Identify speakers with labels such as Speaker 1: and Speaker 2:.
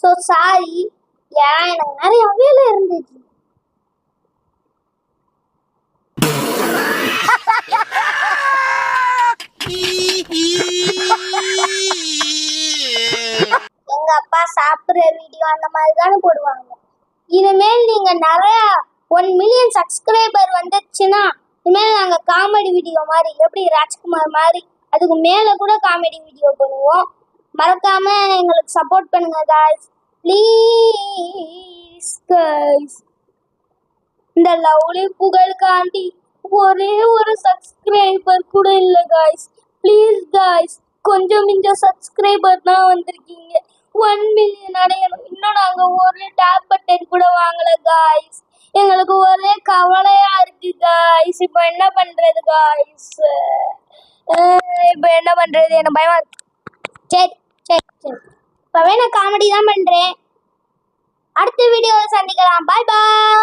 Speaker 1: So sorry, ஏன் எனக்கு நிறைய வேலை இருந்துச்சு. எங்க அப்பா சாப்பிடுற வீடியோ அந்த மாதிரி தானே போடுவாங்க. இனிமேல் நீங்க நிறைய 1 மில்லியன் சப்ஸ்கிரைபர் வந்துச்சுன்னா இனிமேல் நாங்க காமெடி வீடியோ மாதிரி, எப்படி ராஜ்குமார் மாதிரி அதுக்கு மேல கூட காமெடி வீடியோ பண்ணுவோம். மறக்காம எங்களுக்கு சப்போர்ட் பண்ணுங்க guys, ப்ளீஸ் guys. இந்த லவ்லி புகழுக்காண்டி ஒரே ஒரு சப்ஸ்கிரைபர் கூட இல்லை guys. ப்ளீஸ் guys, கொஞ்சம் சப்ஸ்கிரைபர் தான் வந்திருக்கீங்க. 1 மில்லியன் அடையணும். இன்னும் நாங்க ஒரு டேப் பட்டன் கூட வாங்கல guys. எங்களுக்கு ஒரே கவலையா இருக்கு guys. இப்போ என்ன பண்றது guys? இப்போ என்ன பண்றது? எனக்கு பயமா இருக்கு. சரி சரி சரி, இப்பவே நான் காமெடி தான் பண்றேன். அடுத்த வீடியோவில் சந்திக்கலாம். பாய் பாய்.